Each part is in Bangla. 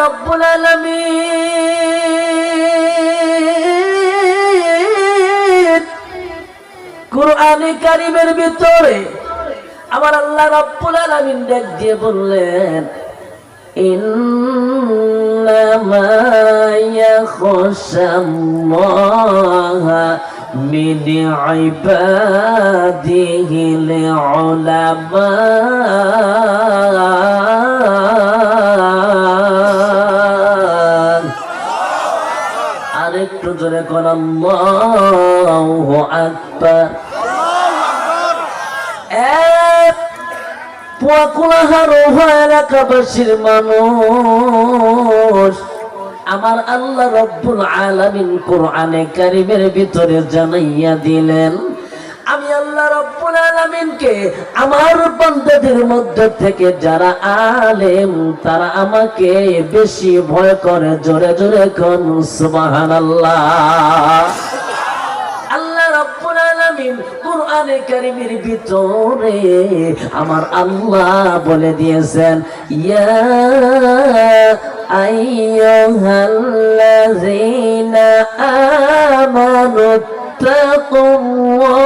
রব্বুল আলামিন কুরআনে কারীমের ভিতরে আমার আল্লাহ রব্বুল আলামিন ডাক দিয়ে বললেন ইন্নামা ইয়াখশাল্লাহা মিন ইবাদিহিল উলামা। আরেকটু জোরে কোন আল্লাহু আকবার। এলাকাবাসীর মানুষ আমার আল্লাহ রব্বুল আলামিন কুরআনে কারীমের ভিতরে জানাইয়া দিলেন আমি আল্লাহ রব্বুল আলামিনকে আমার বান্দাদের মধ্যে থেকে যারা আলেম তারা আমাকে বেশি ভয় করে। জোরে জোরে কোন সুবহানাল্লাহ। আল্লাহ রব্বুল আলামিন কুরআনে কারীমের ভিতরে আমার আল্লাহ বলে দিয়েছেন ইয়া আইয়ুহাল্লাযীনা আমানু তাকুল্লাহ।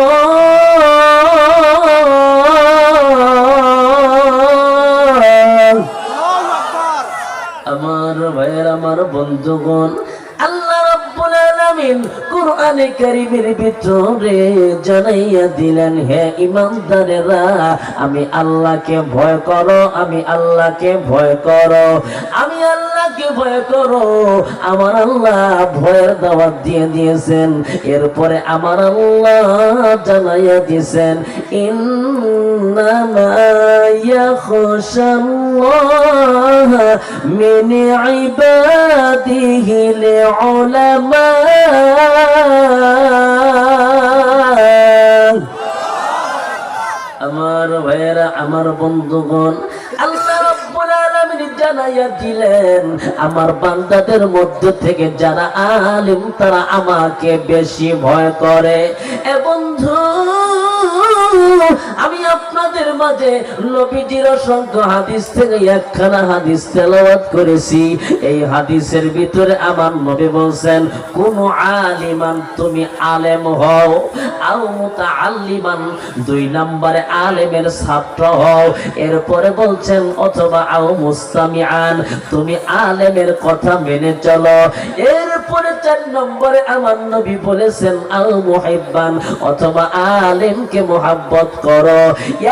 আমার ভাইয়ের আমার বন্ধুগণ আল্লাহ রব্বুল আলামিন কুরআনে কারীমের ভিতরে জানাইয়া দিলেন হে ঈমানদারেরা আমি আল্লাহকে ভয় করো, আমি আল্লাহকে ভয় করো, আমি আল্লাহকে ভয় করো। আমার আল্লাহ ভয়ের দাওয়াত দিয়ে দিয়েছেন। এরপরে আমার আল্লাহ জানাইয়া দিয়েছেন ইন্নামা ইয়াখশাল্লাহা মিন ইবাদিহিল উলামা। আমার ভাইয়েরা আমার বন্ধুগণ আল্লাহ রব্বুল আলামিন জানাইয়া দিলেন আমার বান্দাদের মধ্যে থেকে যারা আলেম তারা আমাকে বেশি ভয় করে। এ বন্ধু আমি আপনাদের মাঝে নবীজির অসংখ্য হাদিস থেকে একখানা হাদিস তেলাওয়াত করেছি। এই হাদিসের ভিতরে আমার নবী বলছেন কোন আলিমান তুমি আলেম হও আও মুতাআল্লিমান দুই নম্বরে আলেমের ছাত্র হও। এরপরে বলছেন অথবা আও মুস্তামিআন তুমি আলেমের কথা মেনে চলো। এরপরে 4 নম্বরে আমার নবী বলেছেন আও মুহিব্বান অথবা আলেমকে মুহাব্বত করো।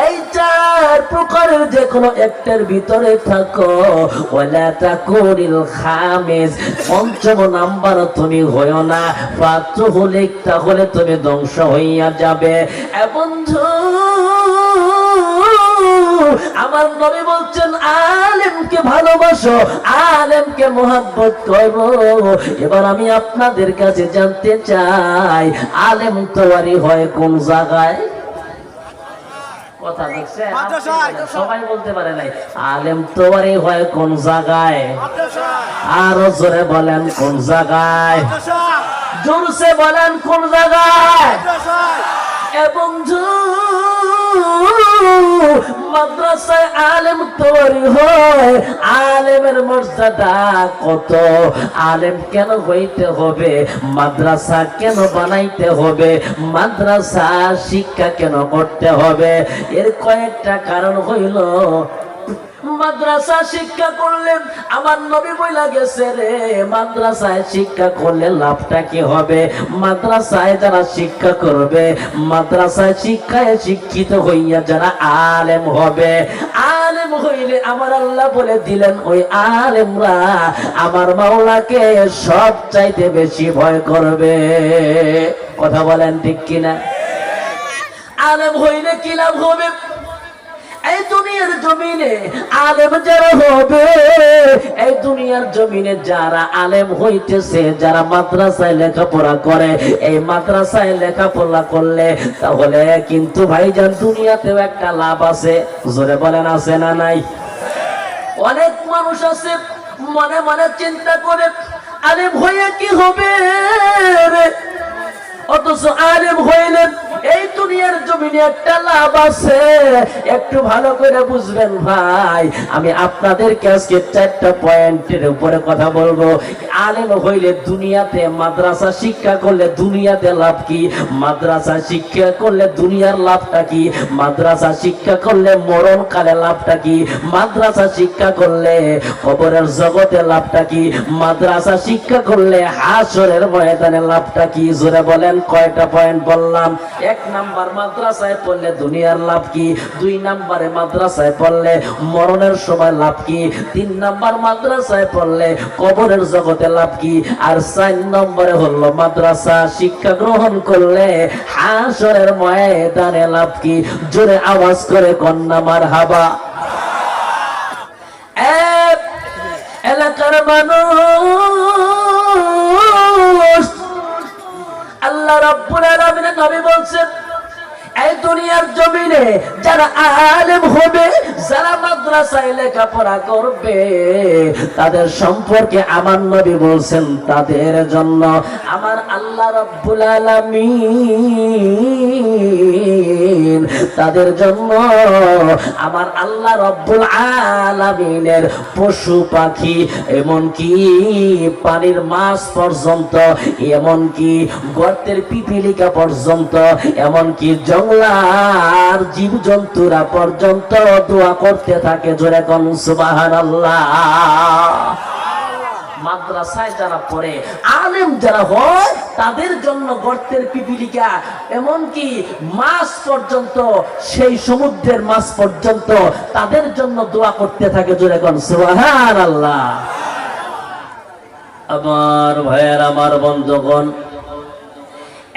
এই 4 প্রকারের যে কোনো একটার ভিতরে থাকো। ওয়ালা তাকুনিল খামিস 5ম নাম্বার তুমি হয়ো না। ফাতুহুলিক তাহলে তুমি ধ্বংস হইয়া যাবে। বন্ধু আমার নবী বলছেন আলেমকে ভালোবাসো, আলেমকে মুহাব্বত করো। এবার আমি আপনাদের কাছে জানতে চাই আলেম তৈরি হয় কোন জায়গায়? কথা দেখছেন সবাই বলতে পারে নাই। আলেম তৈরি হয় কোন জায়গায়? আরো জোরে বলেন কোন জায়গায়? জোরসে বলেন কোন জায়গায়? বন্ধু মাদ্রাসায় আলেম তৈরি হয়। আলেমের মর্যাদা কত? আলেম কেন হইতে হবে? মাদ্রাসা কেন বানাইতে হবে? মাদ্রাসা শিক্ষা কেন করতে হবে? এর কয়েকটা কারণ হইল মাদ্রাসা শিক্ষা করলেন আমার নবী বইলা গেছে রে মাদ্রাসায় শিক্ষা করলে লাভটা কি হবে? মাদ্রাসায় যারা শিক্ষা করবে মাদ্রাসায় শিক্ষায় শিক্ষিত হইয়া যারা আলেম হবে, আলেম হইলে আমার আল্লাহ বলে দিলেন ওই আলেমরা আমার মাওলাকে সব চাইতে বেশি ভয় করবে। কথা বলেন ঠিক কিনা? আলেম হইলে কি লাভ হবে? এই দুনিয়ার জমিনে আলেম যারা হবে, এই দুনিয়ার জমিনে যারা আলেম হইতেছে, যারা মাদ্রাসায় লেখাপড়া করে, এই মাদ্রাসায় লেখাপড়া করলে তাহলে কিন্তু ভাইজান দুনিয়াতেও একটা লাভ আছে। জোরে বলেন আছে না নাই? অনেক মানুষ আছে মনে মনে চিন্তা করে আলেম হইয়া কি হবে রে, অথচ আলেম হইলেন এই দুনিয়ার জমিনে একটা লাভ আছে, একটু ভালো করে বুঝবেন ভাই। আমি আপনাদেরকে আজকে 4টা পয়েন্টের উপরে কথা বলবো। আলেম হইলে দুনিয়াতে, মাদ্রাসা শিক্ষা করলে দুনিয়াতে লাভ কি, মাদ্রাসা শিক্ষা করলে দুনিয়ার লাভটা কি, মাদ্রাসা শিক্ষা করলে মরণকালে লাভটা কি, মাদ্রাসা শিক্ষা করলে কবরের জগতে লাভটা কি, মাদ্রাসা শিক্ষা করলে হাসরের ময়দানে লাভটা কি। জোরে বলেন কয়টা পয়েন্ট বললাম? 1 নাম্বার মাদ্রাসায় পড়লে দুনিয়ার লাভ কি, 2 নাম্বারে মাদ্রাসায় পড়লে মরণের সময় লাভ কি, 3 নাম্বার মাদ্রাসায় পড়লে কবরের জগতে লাভ কি, আর 4 নম্বরে হলো মাদ্রাসা শিক্ষা গ্রহণ করলে হাসরের ময়দানে লাভ কি। জোরে আওয়াজ করে কন্যা মারহাবা। এলাকার মানুষ, আল্লাহ রাব্বুল আলামিন নবী বলছেন, এই দুনিয়ার জমিনে যারা আলেম হবে, যারা মাদ্রাসায় লেখাপড়া করবে, তাদের সম্পর্কে আমার নবী বলছেন তাদের জন্য আমার আল্লাহ রাব্বুল আলামিন, তাদের জন্য আমার আল্লাহ রাব্বুল আলামিনের পশু পাখি, এমনকি পানির মাছ পর্যন্ত, এমনকি গর্তের পিপিলিকা পর্যন্ত, এমনকি জঙ্গলার জীব জন্তুরা পর্যন্ত দোয়া করতে থাকে। জোরে কোন সুবহানাল্লাহ। মাদ্রাসায় যারা পড়ে, আলেম যারা হয়, তাদের জন্য গর্তের পিপিলিকা, এমনকি মাছ পর্যন্ত, সেই সমুদ্রের মাছ পর্যন্ত তাদের জন্য দোয়া করতে থাকে। জোরে কোন সুবহানাল্লাহ। আমার ভাইয়ের, আমার বন্ধুগণ,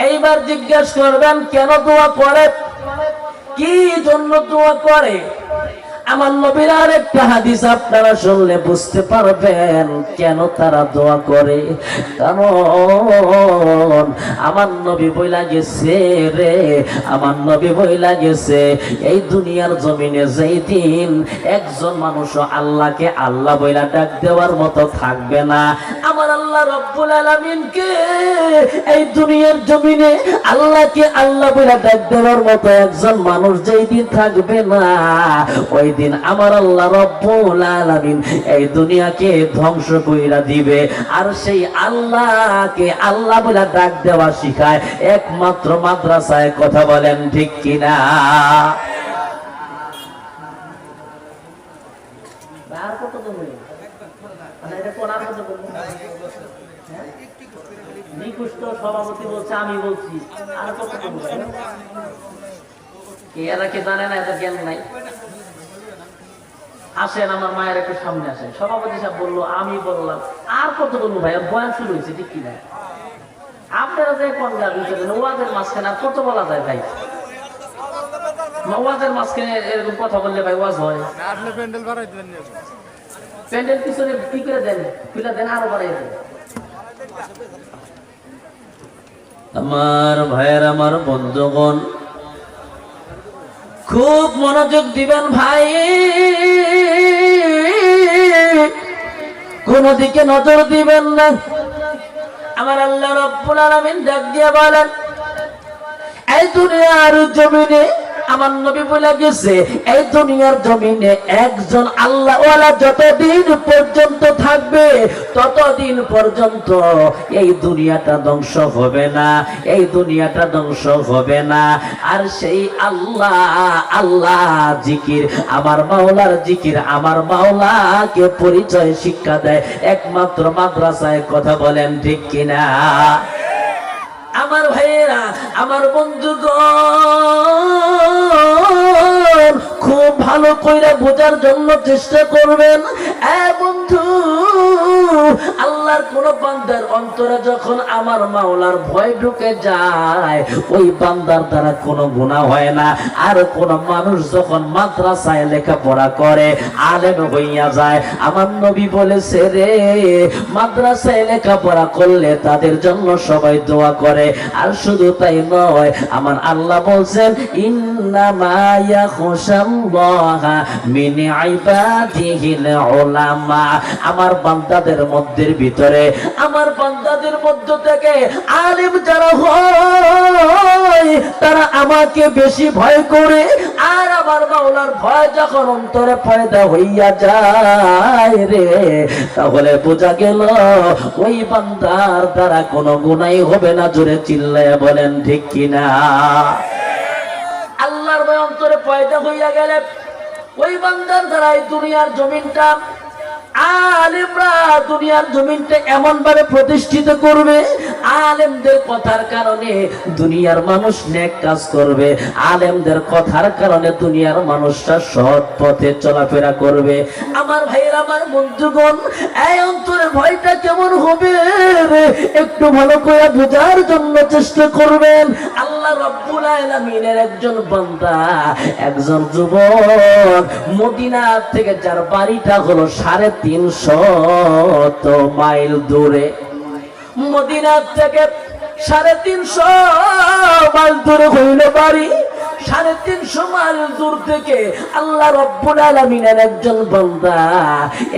এইবার জিজ্ঞেস করবেন কেন দোয়া করে, কি জন্য দোয়া করে? আমার নবীর আরেকটা হাদিস আপনারা শুনলে বুঝতে পারবেন কেন তারা দোয়া করে। কারণ আমার নবী বইলা গেছে রে, আমার নবী বইলা গেছে, এই দুনিয়ার জমিনে যেই দিন একজন মানুষ আল্লাহকে আল্লাহ বইলা ডাক দেওয়ার মতো থাকবে না, আমার আল্লাহ রব্বুল আলামিনকে এই দুনিয়ার জমিনে আল্লাহকে আল্লাহ বইলা ডাক দেওয়ার মতো একজন মানুষ যেই দিন থাকবে না, ওই দিন আমার আল্লাহ রব্বুল আলামিন এই দুনিয়াকে ধ্বংস কইরা দিবে। আর সেই আল্লাহকে আল্লাহ বলে ডাক দেওয়া শিখায় একমাত্র মাদ্রাসায়। কথা বলেন ঠিক কিনা? সভাপতি বলছে, আমি বলছি, আর কত এরা কি জানে না? এদের জ্ঞান নাই। আসেন আমার মায়ের একটু সামনে আসেন। সভাপতি সাহেব বললো, আমি বললাম, আর কত বলবো ভাই, বয়ান শুরু হয়েছে ঠিক কিনা? আপনারা যে কোন ওয়াজের মাঝখানে আর কত বলা যায় ভাই? ওয়াজের মাঝখানে এরকম কথা বললে ভাই ওয়াজ হয়? প্যান্ডেল পিছনে কি করে দেন, খুলে দেন, আরো বাড়াই দেন। আমার ভাইয়ের, আমার বন্ধুগণ, খুব মনোযোগ দিবেন ভাই, কোন দিকে নজর দিবেন না। আমার আল্লাহ রাব্বুল আলামিন ডাক দিয়ে বলেন, এই দুনিয়ার জমিনে আমার নবী বলে গেছে, এই দুনিয়ার জমিনে একজন আল্লাহওয়ালা যতদিন পর্যন্ত থাকবে, ততদিন পর্যন্ত এই দুনিয়াটা ধ্বংস হবে না, এই দুনিয়াটা ধ্বংস হবে না। আর সেই আল্লাহ, আল্লাহ জিকির, আমার মাওলার জিকির, আমার মাওলাকে পরিচয় শিক্ষা দেয় একমাত্র মাদ্রাসায়। কথা বলেন ঠিক কিনা? আমার ভাইয়েরা, আমার বন্ধুগণ, খুব ভালো কইরা বোঝার জন্য চেষ্টা করবেন। বন্ধু, আল্লাহর কোন বান্দার অন্তরে যখন আমার মাওলার ভয় ঢুকে যায়, ওই বান্দার দ্বারা কোনো গুনাহ হয় না। আর কোন মানুষ যখন মাদ্রাসায় লেখাপড়া করে, আলেম হইয়া যায়, আমার নবী বলেছে রে, মাদ্রাসায় লেখাপড়া করলে তাদের জন্য সবাই দোয়া করে। আর শুধু তাই নয়, আমার আল্লাহ বলছেন, ইন্নামা ইয়াখশাল্লাহা মিন ইবাদিহিল উলামা। আমার বান্দাদের মধ্যে ভিতরে, আমার বান্দা বান্দাদের মধ্য থেকে আলেম যারা হয় তারা আমাকে বেশি ভয় করে, আর আমার মাওলার ভয় যখন অন্তরে পয়দা হইয়া যায় রে, তাহলে বোঝা গেল ওই বান্দার দ্বারা কোনো গুনাহ হবে না। জোরে চিল্লায়া বলেন ঠিক কিনা? আল্লাহর ভয় অন্তরে পয়দা হইয়া গেলে ওই বান্দার দ্বারা এই দুনিয়ার জমিনটা, আলেমরা দুনিয়ার জমিনটা এমন ভাবে প্রতিষ্ঠিত করবে, আলেমদের কথার কারণে দুনিয়ার মানুষ নেক কাজ করবে, আলেমদের কথার কারণে দুনিয়ার মানুষরা সৎ পথে চলাফেরা করবে। আমার ভাইয়ের, আমার বন্ধুগণ, এই অন্তরে ভয়টা কেমন হবে একটু ভালো করে বোঝার জন্য চেষ্টা করবেন। আল্লাহ রাব্বুল আলামিনের একজন বান্দা, একজন যুবক মদিনা থেকে, যার বাড়িটা হলো 350 মাইল দূরে, মদিনা থেকে 350 মাইল দূরে হইল বাড়ি। 350 মাইল দূর থেকে আল্লাহ রাব্বুল আলামিনের একজন বান্দা,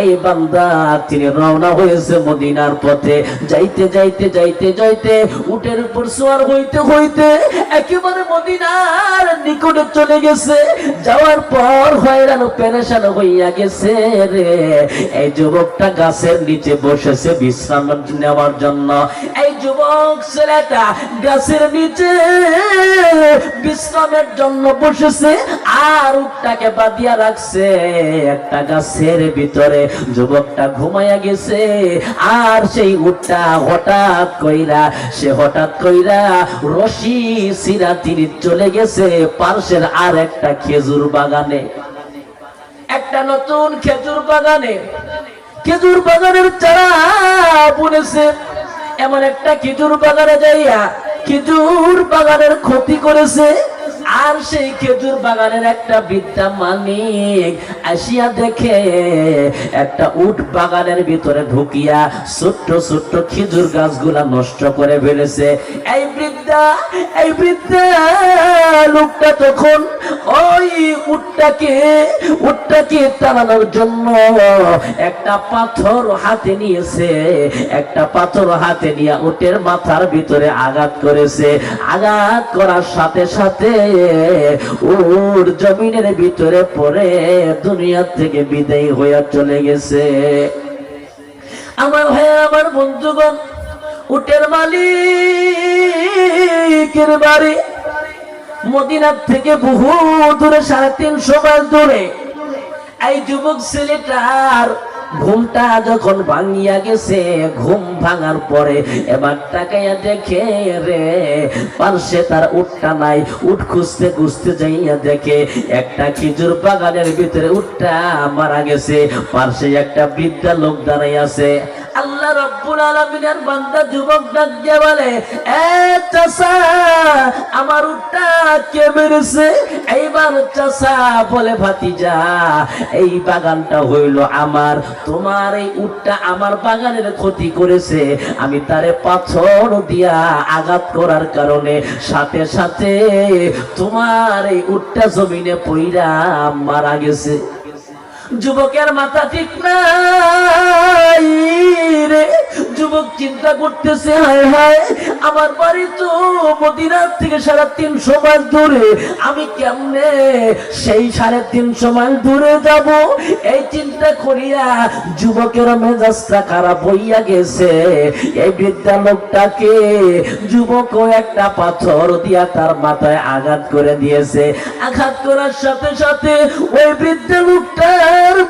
এই বান্দা তিনি রওনা হয়েছে মদিনার পথে। যাইতে যাইতে যাইতে যাইতে উটের উপর সওয়ার হইতে হইতে একেবারে মদিনার নিকটে চলে গেছে। যাওয়ার পর হয়রান পেরেশান হইয়া গেছে রে। এই যুবকটা গাছের নিচে বসেছে বিশ্রাম নেওয়ার জন্য। এই যুবক ছেলেটা গাছের নিচে বিশ্রামের জন্য বসেছে, আর উটটাকে বাঁধিয়া রাখছে একটা গাছের ভিতরে। যুবকটা ঘুমাইয়া গেছে, আর সেই উটটা হঠাৎ কইরা রশি ছিঁড়া তিনি চলে গেছে পার্শ্বের আর একটা খেজুর বাগানে, একটা নতুন খেজুর বাগানে। খেজুর বাগানের চারা বুনেছে, এমন একটা খেজুর বাগানে যাইয়া খেজুর বাগানের ক্ষতি করেছে। আর সেই খেজুর বাগানের একটা বৃদ্ধা মালিক আসিয়া দেখে একটা উট বাগানের ভিতরে ঢুকিয়া ছোট্ট ছোট্ট খেজুর গাছগুলা নষ্ট করে ফেলেছে। এই বৃদ্ধা লোকটা তখন ওই উটটাকে টানানোর জন্য একটা পাথর হাতে নিয়েছে। একটা পাথর হাতে নিয়ে উটের মাথার ভিতরে আঘাত করেছে। আঘাত করার সাথে সাথে ওর জমিনের ভিতরে পড়ে দুনিয়া থেকে বিদায় হইয়া চলে গেছে। আমার ভাই, আমার বন্ধুগণ, উটের মালিকের বাড়ি মদিনার থেকে বহু দূরে, 350 মাইল দূরে। এই যুবক ছেলেটার ঘুমটা যখন ভাঙিয়া গেছে, ঘুম ভাঙার পরে এবার তাকাইয়া দেখে রে পার্শ্বে তার উটটা নাই। উট খুঁজতে খুঁজতে যাইয়া দেখে একটা খেজুর বাগানের ভিতরে উটটা মারা গেছে। পার্শ্বে একটা বৃদ্ধা লোক দাঁড়াই আছে। আল্লাহ রাব্বুল আলামিনের বান্দা যুবক ডাক দিয়ে বলে, এ চাচা, আমার উটটা কে মেরেছে? এইবার চাচা বলে, ভাতিজা, এই বাগানটা হইল আমার। তোমার এই উটটা আমার বাগানের ক্ষতি করেছে। আমি তারে পাথর দিয়া আঘাত করার কারণে সাথে সাথে তোমার এই উটটা জমিনে পইরা মারা গেছে। যুবকের মাথা ঠিক নাই রে। যুবক চিন্তা করতেছে, হায় হায়, আমার বাড়ি তো মদিনার থেকে 350 মাইল দূরে, আমি কেমনে সেই 350 মাইল দূরে যাব? এই চিন্তা করিয়া যুবকের মেজাজটা খারাপ হইয়া গেছে। এই বৃদ্ধা লোকটাকে যুবকও একটা পাথর দিয়া তার মাথায় আঘাত করে দিয়েছে। আঘাত করার সাথে সাথে ওই বৃদ্ধা লোকটা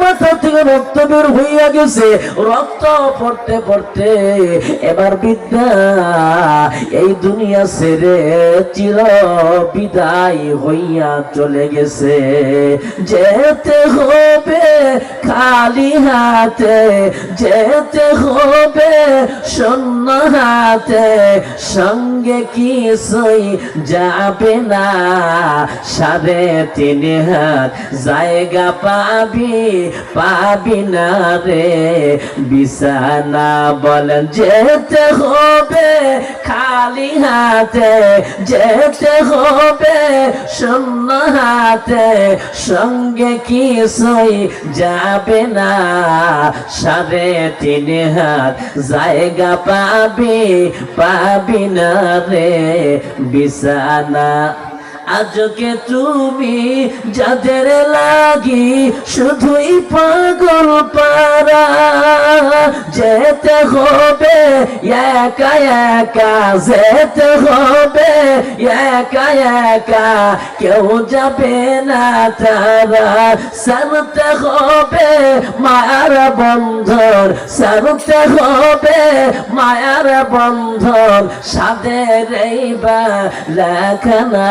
মাথা থেকে রক্ত বের হইয়া গেছে। রক্ত পড়তে পড়তে এবার বৃদ্ধা এই দুনিয়া ছেড়ে চির বিদায় হইয়া চলে গেছে। যেতে হবে খালি হাতে, যেতে হবে শূন্য হাতে, সঙ্গে কিছুই যাবে না। 3.5 হাত জায়গা পাবি না রে বিছানা। বলেন যেতে হবে খালি হাতে যেতে হবে, শূন্য হাতে সঙ্গে কিছুই যাবে না। 3.5 হাত জায়গা পাবি না রে বিছানা। আজকে তুমি যাদের লাগি শুধুই পাগল পারা, যেতে হবে একা একা, যেতে হবে একা একা, কেউ যাবে না তারা। সারতে হবে মায়ার বন্ধন, সারতে হবে মায়ার বন্ধন, সাদের এই বালাখানা।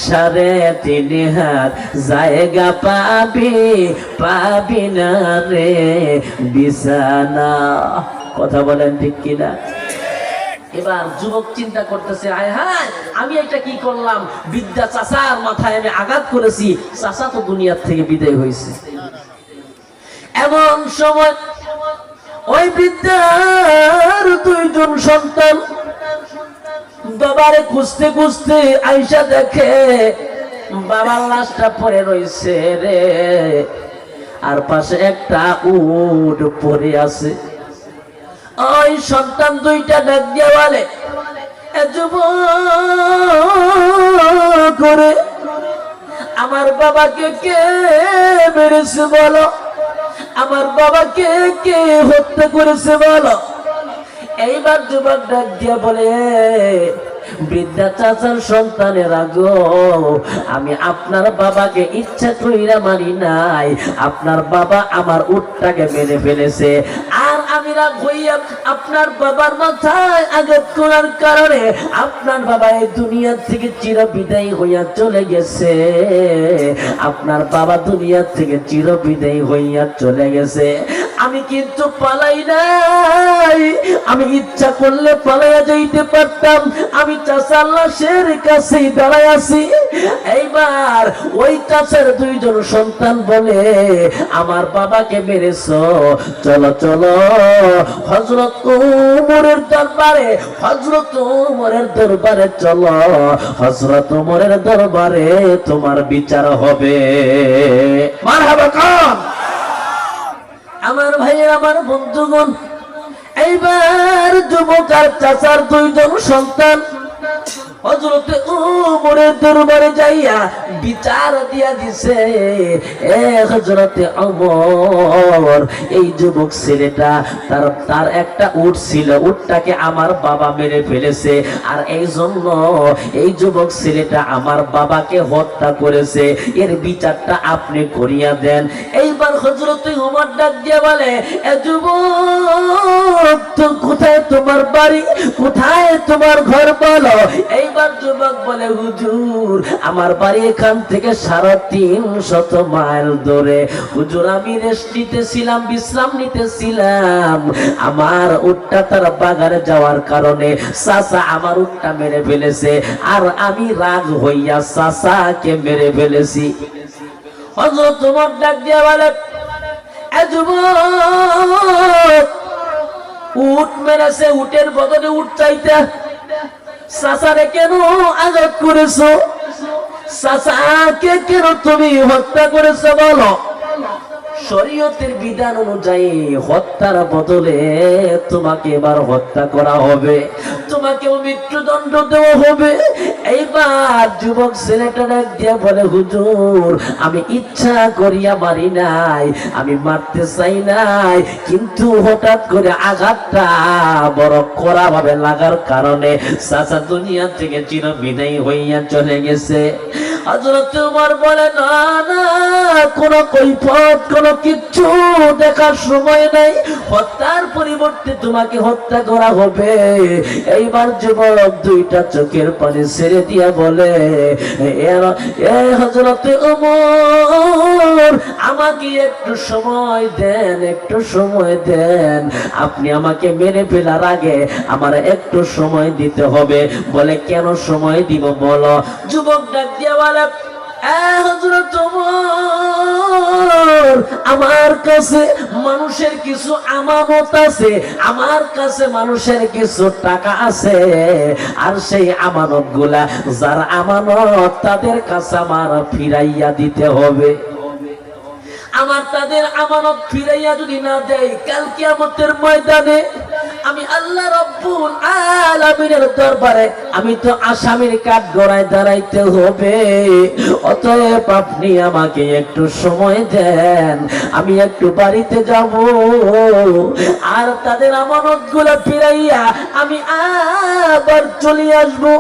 3.5 হাত জায়গা পাবি না রে বিছানা। কথা বলেন ঠিক কিনা? এবার যুবক চিন্তা করতেছে, আয় হায় আমি এটা কি করলাম, বিদ্যা চাচার মাথায় আমি আঘাত করেছি, চাচা তো দুনিয়ার থেকে বিদায় হয়েছে। এমন সময় ওই বিদ্যার 2জন সন্তান বাবারে খুঁজতে খুঁজতে আইসা দেখে বাবার লাশটা পড়ে রয়েছে রে, আর পাশে একটা উট পড়ে আছে। ওই সন্তান 2টা ডাক দিয়ে বলে, করে আমার বাবাকে কে মেরেছে বলো, আমার বাবাকে কে হত্যা করেছে বলো। এইবার যুবক ডাক দিয়ে বলে, বৃদ্ধা চাচার সন্তানেরা গো, আমি আপনার বাবাকে ইচ্ছা কইরা মারি নাই, আপনার বাবা আমার উটটাকে মেরে ফেলেছে। আর আমি রাগ হইয়া আপনার বাবার মাথায় আঘাত করার কারণে আপনার বাবা এই দুনিয়া থেকে চির বিদায়ী হইয়া চলে গেছে। আপনার বাবা দুনিয়া থেকে চির বিদায়ী হইয়া চলে গেছে। আমি কিন্তু পালাই নাই, আমি ইচ্ছা করলে পালাইয়া যাইতে পারতাম। আমি চাচার লাশের কাছেই দাঁড়ায় আছি। এইবার ওই চাচার 2জন সন্তান বলে, আমার বাবাকে মেরেছো, চলো চলো হযরত ওমরের দরবারে, হযরত ওমরের দরবারে চলো, হযরত ওমরের দরবারে তোমার বিচার হবে। মারহাবা খান। আমার ভাইয়ের, আমার বন্ধুগণ, এইবার যুবক আর চাচার 2জন সন্তান হযরত ওমরের দরবারে যাইয়া বিচার দিয়া দিছে। হযরত ওমর, এই যুবক ছেলেটা তার একটা উট ছিল, উটটাকে আমার বাবা মেরে ফেলেছে, আর এই জন্য এই যুবক ছেলেটা আমার বাবাকে হত্যা করেছে, এর বিচারটা আপনি করিয়া দেন। এইবার হযরত ওমর ডাক দিয়ে বলে, এ যুবক, তো কোথায় তোমার বাড়ি, কোথায় তোমার ঘর বলো। এইবার যুবক বলে, হুজুর আমার বাড়ি এখান থেকে 350 মাইল দূরে। হুজুর আমি রেস্ট নিতেছিলাম, বিশ্রাম নিতেছিলাম, আমার উটটা তার বাগানে যাওয়ার কারণে চাচা আমার উটটা মেরে ফেলেছে, আর আমি রাগ হইয়া চাচাকে মেরে ফেলেছি। হযরত ওমর ডাক দিয়ে বলে, এ যুবক, উট মেরেছে, উটের বদলে উট চাইতে চাচারে কেন আঘাত করেছো, চাচাকে কেন তুমি হত্যা করেছো বলো। শরীয়তের বিধান অনুযায়ী হত্যার বদলে তোমাকে এবার হত্যা করা হবে, তোমাকেও মৃত্যুদণ্ড দেওয়া হবে। এইবার যুবক ছেলেটা ডাক দিয়ে বলে, হুজুর আমি ইচ্ছা করিয়া মারি নাই, আমি মারতে চাই নাই, কিন্তু হঠাৎ করে আঘাতটা বড় কড়া ভাবে লাগার কারণে চাচা দুনিয়া থেকে চির বিদায়ী হইয়া চলে গেছে। হযরত ওমর বলে, না না, কোন কৈফিয়ত, কোন কিচ্ছু দেখার সময় নাই, হত্যার পরিবর্তে তোমাকে হত্যা করা হবে। এইবার যুবক 2টা চোখের পানি ছেড়ে দিয়া বলে, এ হযরত ওমর, আমাকে একটু সময় দেন, একটু সময় দেন, আপনি আমাকে মেরে ফেলার আগে আমার একটু সময় দিতে হবে। বলে, কেন সময় দিব বলো। যুবক ডাক দিয়া বলে, হযরত ওমর, আমার কাছে মানুষের কিছু আমানত আছে, আমার কাছে মানুষের কিছু টাকা আছে, আর সেই আমানত গুলা যার আমানত তাদের কাছে আমার ফিরাইয়া দিতে হবে। আমার তাদের আমানত ফিরাইয়া যদি না দেয়, কাল কিয়ামতের ময়দানে আমি আল্লাহ রব্বুল আলামিনের দরবারে আমি তো আসামির কাঠ গড়ায় দাঁড়াইতে হবে। অতএব আপনি আমাকে একটু সময় দেন, আমি একটু বাড়িতে যাব, আর তাদের আমানত গুলা ফিরাইয়া আমি আবার চলে আসবো।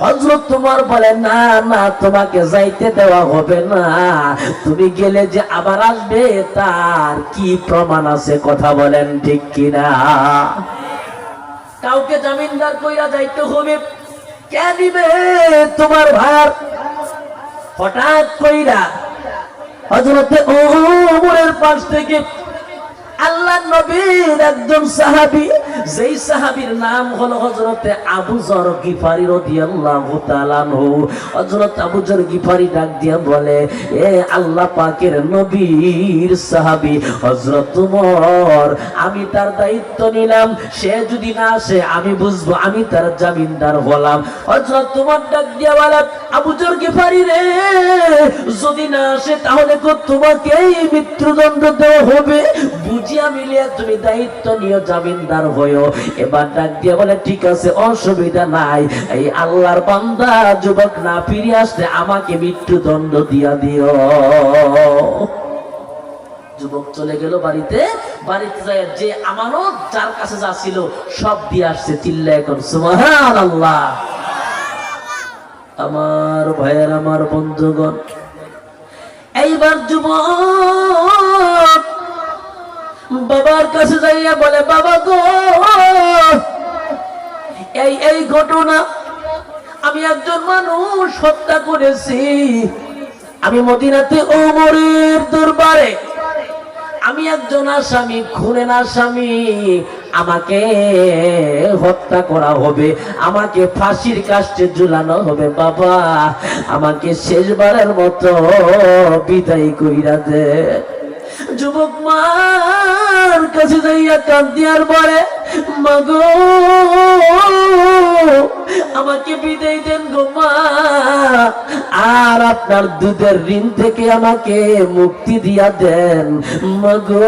হযরত ওমর বলে, না না, তোমাকে যাইতে দেওয়া হবে না, তুমি গেলে যে আবার আসবে তার কি প্রমাণ আছে? কথা বলেন ঠিক কিনা? কাউকে জামিনদার কইরা যাইতে হবে, কে দিবে তোমার ভার? হঠাৎ কইরা হযরত ওমরের পাশ থেকে আল্লাহ নবীর একজন সাহাবী, যেই সাহাবীর নাম হলো হযরতে আবু যর গিফারী রাদিয়াল্লাহু তাআলা আনহু। হযরত আবু যর গিফারী ডাক দিয়া বলে, এ আল্লাহ পাকের নবীর সাহাবী হযরত ওমর, আমি তার দায়িত্ব নিলাম, সে যদি না আসে আমি বুঝবো আমি তার জামিনদার হলাম। হযরত ওমর ডাক দিয়া বলে, আবু যর গিফারী রে, যদি না আসে তাহলে তোমাকেই মৃত্যুদণ্ড দেওয়া হবে, বুঝিয়া মিলিয়া তুমি দায়িত্ব নিয়ে জামিনদার হইও। এবার ডাক দিয়ে বলে, ঠিক আছে, অসুবিধা নাই, এই আল্লাহর বান্দা যুবক না ফিরে আসলে আমাকে মৃত্যুদণ্ড দিয়া দিও। যুবক চলে গেল বাড়িতে, বাড়িতে যায় যে আমানত যার কাছে যা ছিল সব দিয়ে আসছে। চিল্লায় এখন সুবহানাল্লাহ। আমার ভাইয়ের, আমার বন্ধুগণ, এইবার যুবক বাবার কাছে যাইয়া বলে, বাবা গো, এই ঘটনা, আমি একজন মানুষ হত্যা করেছি, আমি মদিনাতে ওমরের দরবারে আমি একজন আসামি, খুনের আসামি, আমাকে হত্যা করা হবে, আমাকে ফাঁসির কাস্টে ঝুলানো হবে, বাবা আমাকে শেষবারের মতো বিদায় কইরা দে। যুবক মার কাছে যাইয়া কান্দিয়ার বলে, মাগো আমাকে বিদায় দেন গো মা, আর আপনার দুধের ঋণ থেকে আমাকে মুক্তি দিয়া দেন, মাগো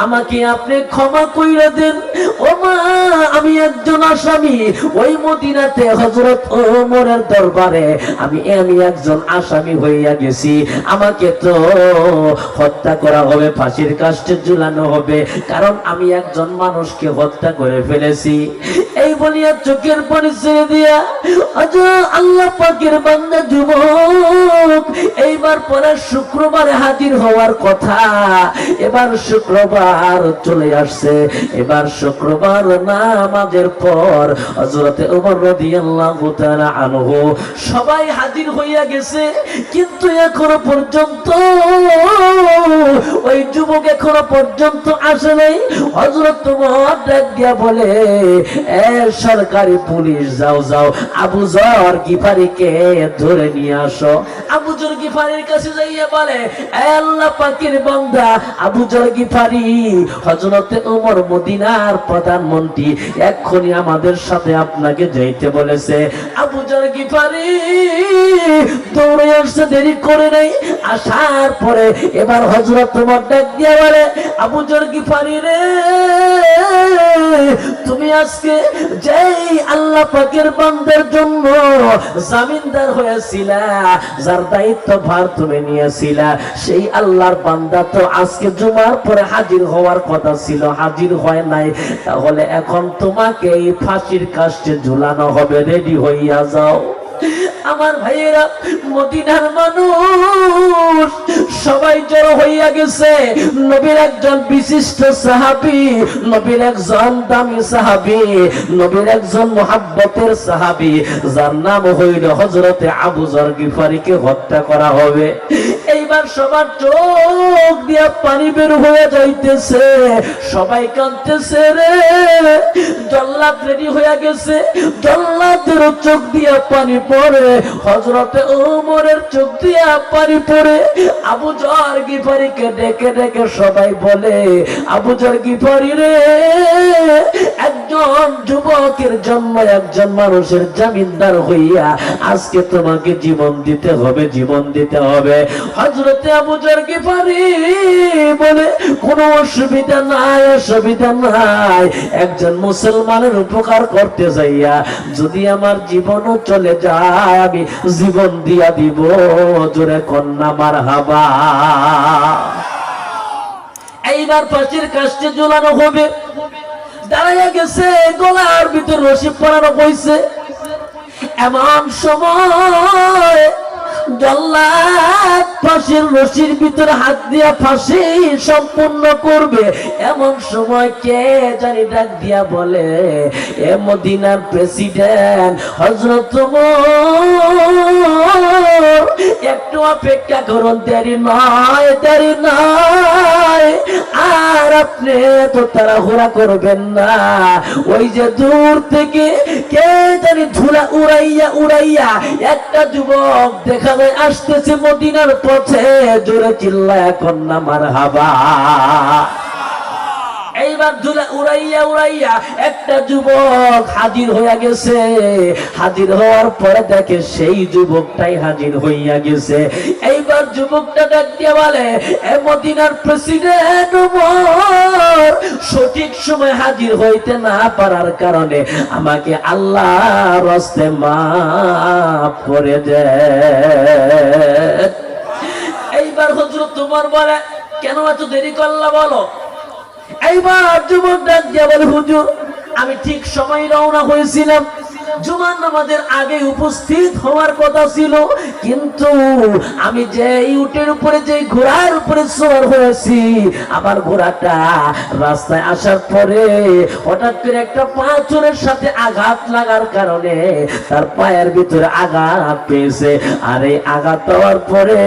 আমাকে আপনি ক্ষমা কইরা দেন। ও মা, আমি একজন আসামি, ওই মদিনাতে হযরত ওমরের দরবারে আমি একজন আসামি হইয়া গেছি, আমাকে তো হত্যা করা হবে, ফাঁসির কাস্টে ঝুলানো হবে, কারণ আমি একজন মানুষকে হত্যা করে ফেলেছি। এই বলিয়া চোখের পানি ছেড়ে দিয়া আল্লাহ পাকের বান্দা যুবক এইবার পরে শুক্রবারে হাজির হওয়ার কথা। এবার শুক্রবার চলে আসছে, এবার শুক্রবার নামাজের পর হযরতে ওমর রাদিয়াল্লাহু তাআলা আনহু সবাই হাজির হইয়া গেছে, কিন্তু এখনো পর্যন্ত ওই যুবক এখনো পর্যন্ত আসে নাই। হযরত ওমর ডাক দিয়া বলে, এ সরকারি পুলিশ, যাও যাও আবু যর গিফারীকে ধরে নিয়ে আসো। আবু যর গিফারীর কাছে যাইয়া বলে, এ আল্লাহ পাকের বান্দা আবু যর গিফারী, হযরতে ওমর মদিনার প্রধানমন্ত্রী, এক্ষুনি আমাদের সাথে আপনাকে যাইতে বলেছে। আবু যর গিফারী দৌড়ে আসছে, দেরি করে নাই, আসার পরে এবার হযরত ওমর ডাক দিয়া বলে, আবু যর গিফারী রে, তুমি আজকে যেই আল্লাহ পাকের বান্দার জন্য জামিনদার হয়েছিলা, যার দায়িত্ব ভার তুমি নিয়েছিলা, সেই আল্লাহর বান্দা তো আজকে জুমার পরে হাজির হওয়ার কথা ছিল, হাজির হয় নাই, তাহলে এখন তোমাকে এই ফাঁসির কাস্টে ঝুলানো হবে, রেডি হইয়া যাও। আমার ভাইয়েরা, মদিনার মানুষ সবাই জড়ো হইয়া গেছে। নবীর একজন বিশিষ্ট সাহাবী, নবীর একজন দামি সাহাবী, নবীর একজন মুহাব্বতের সাহাবী, যার নাম হইল হযরতে আবু যর গিফারীকে হত্যা করা হবে। এইবার এইবার সবার চোখ দিয়া পানি বের হয়ে যাইতেছে, সবাই কাঁদতেছে রে। জল্লাদ রেডি হয়ে গেছে, জল্লাদের চোখ দিয়া পানি পড়ে, হযরতে ওমরের চোখ দিয়া পানি পড়ে। আবু যর গিফারিকে ডেকে ডেকে সবাই বলে, আবু যর গিফারি রে, একজন যুবকের জন্য একজন মানুষের জামিনদার হইয়া আজকে তোমাকে জীবন দিতে হবে, জীবন দিতে হবে। হযরতে আবু যর গিফারি বলে, কোনো অসুবিধা নাই, অসুবিধা নাই। একজন মুসলমানের উপকার করতে যাইয়া যদি আমার জীবনও চলে যায়, আমি জীবন দিয়া দিব। জোরে কন্যা মারহাবা। এইবার ফাঁসির কাস্টে ঝুলানো হবে। দাঁড়াইয়া গেছে, গলার ভিতর রশি পরানো হইছে। এমন সময় জল্লাদ ফাঁসির রশির ভিতরে হাত দিয়া ফাঁসি সম্পূর্ণ করবে। এমন সময় কে জানি ডাক দিয়া বলে, এ মদিনার প্রেসিডেন্ট হযরত ওমর, একটু অপেক্ষা করুন, দেরি নয়, দেরি নয়। আর আপনি তো তাড়াহুড়া করবেন না। ওই যে দূর থেকে কে জানি ধুলা উড়াইয়া উড়াইয়া একটা যুবক দেখা যায় আসতেছে মদিনার পথে। জোরে চিল্লায়া কন্যা মারহাবা। এইবার ধুলা উড়াইয়া উড়াইয়া একটা যুবক হাজির হইয়া গেছে। হাজির হওয়ার পরে দেখে সেই যুবকটাই হাজির হইয়া গেছে। এইবার যুবকটা ডাক দিয়ে বলে, এ মদিনার প্রেসিডেন্ট ওমর, সঠিক সময় হাজির হইতে না পারার কারণে আমাকে আল্লাহর রাস্তে মাফ করে দেন। এইবার হযরত ওমর বলে, কেন এত দেরি করলা বলো? এইবার যুবক ডাক দিয়া বলে, হুজুর, আমি ঠিক সময় রওনা হয়েছিলাম, জুমার নামাজের আগে উপস্থিত হওয়ার কথা ছিল, কিন্তু আমি যে উটের উপরে, যে ঘোড়ার উপরে সওয়ার হয়েছি, আমার ঘোড়াটা রাস্তায় আসার পরে হঠাৎ করে একটা পাথরের সাথে আঘাত লাগার কারণে তার পায়ের ভিতরে আঘাত পেয়েছে। আর এই আঘাত পাওয়ার পরে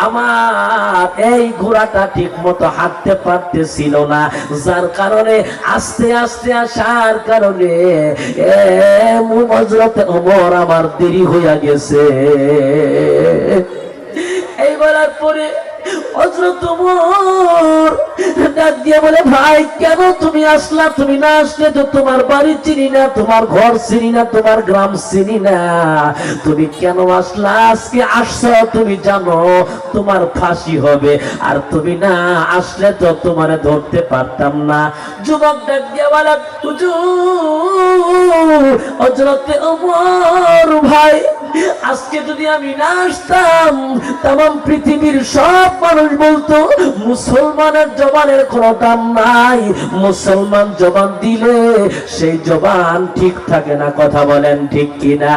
আমার এই ঘোড়াটা ঠিক মতো হাঁটতে পারতেছিল না, যার কারণে আস্তে আস্তে আসার কারণে হযরতে ওমর আমার দেরি হইয়া গেছে। এইবার পরে হযরত ওমর ডাক দিয়ে বলে, ভাই কেন তুমি আসলা? তুমি না আসলে তো তোমার বাড়ি চিনি না, তোমার ঘর চিনি না, তোমার গ্রাম চিনি না, তুমি কেন আসলা? আজকে আসছো, তুমি জানো তোমার ফাঁসি হবে, আর তুমি না আসলে তো তোমারে ধরতে পারতাম না। যুবক ডাক দিয়ে বলে, হুজুর, হযরতে ওমর ভাই, আজকে যদি আমি না আসতাম, তাম পৃথিবীর সব মানুষ বলতো মুসলমানের জবানের কোনো দাম নাই, মুসলমান জবান দিলে সেই জবান ঠিক থাকে না। কথা বলেন ঠিক কিনা?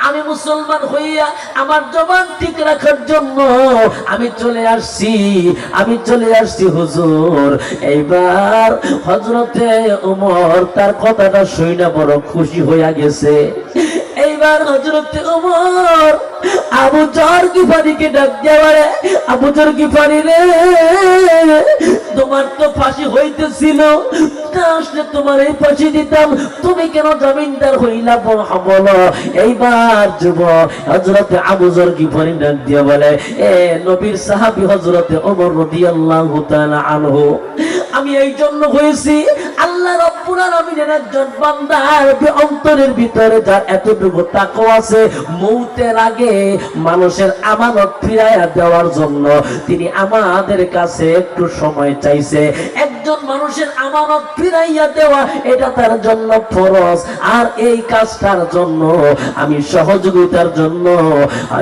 আমি মুসলমান হইয়া আমার জবান ঠিক রাখার জন্য আমি চলে আসছি, আমি চলে আসছি হুজুর। এইবার হযরতে ওমর তার কথাটা শুনে বড় খুশি হইয়া গেছে। এইবার হযরতে ওমর আবু যর গিফারিকে ডাক দিয়ে বলে, আবু যর গিফারি রে, তোমার তো ফাঁসি হইতেছিল, আসলে তোমার এই ফাঁসি দিতাম, তুমি কেন জমিনদার হইলা বলো? এইবার যুবক হযরতে আবু যর গিফারি ডাক দিয়ে বলে, এ নবীর সাহাবী হযরতে ওমর রাদিয়াল্লাহু তাআলা আনহু, আমি এই জন্য হয়েছি, আল্লাহ রাব্বুল আলামিনের একজন বান্দার অন্তরের ভিতরে যার এতটুকু তাকওয়া আছে, মৌতের আগে মানুষের আমানত ফিরাইয়া দেওয়ার জন্য তিনি আমাদের কাছে একটু সময় চাইছে। একজন মানুষের আমানত ফিরাইয়া দেওয়া এটা তার জন্য ফরজ, আর এই কাজটার জন্য আমি সহযোগিতার জন্য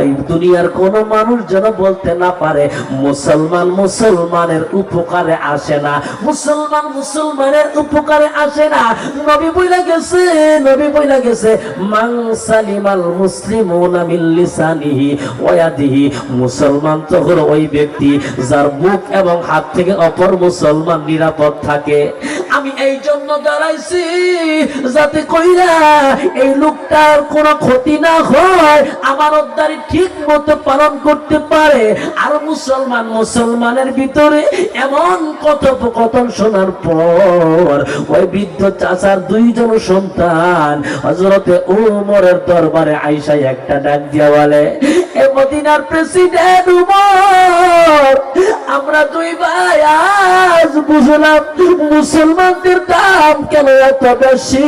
এই দুনিয়ার কোন মানুষ যেন বলতে না পারে মুসলমান মুসলমানের উপকারে আসে না, মুসলমান মুসলমানের উপকারে আসে না। নবী বইলা গেছে, নবী বইলা গেছে, মান সালিমাল মুসলিমুনা মিন লিসানিহি ওয়া ইয়াদিহি, মুসলমান তো হলো ওই ব্যক্তি যার মুখ এবং হাত থেকে অপর মুসলমান নিরাপদ থাকে। আমি এই জন্য দাঁড়াইছি যাতে কইরা এই লোকটার কোনো ক্ষতি না হয়, আমার উদ্ধারি ঠিক মতো পালন করতে পারে। আর মুসলমানের ভিতরে এমন কথোপকথন শোনার পর ওই বৃদ্ধ চাচার দুইজন সন্তান হযরতে উমরের দরবারে আয়েশা একটা ডাক দিয়া বলে, এ মদিনার প্রেসিডেন্ট উমর, আমরা দুই ভাই আজ বুঝলাম মুসলমানদের দাম কেন এত বেশি,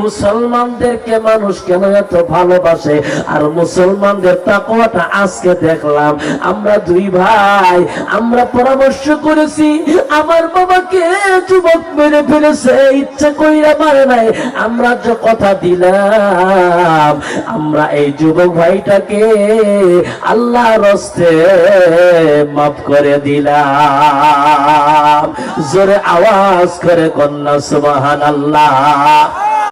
মুসলমানদেরকে মানুষ কেন এত ভালোবাসে, আর মুসলমানদের তাকওয়াটা আজকে দেখলাম। আমরা দুই ভাই আমরা পরামর্শ করেছি, আমার বাবাকে যুবক মেরে ফেলেছে, ইচ্ছা কইরা মারে নাই, আমরা যে কথা দিলাম আমরা এই যুবক ভাইটাকে আল্লাহর রাস্তে মাফ করে দিলাম। জোরে আওয়াজ করে কন্যা সুবহানাল্লাহ।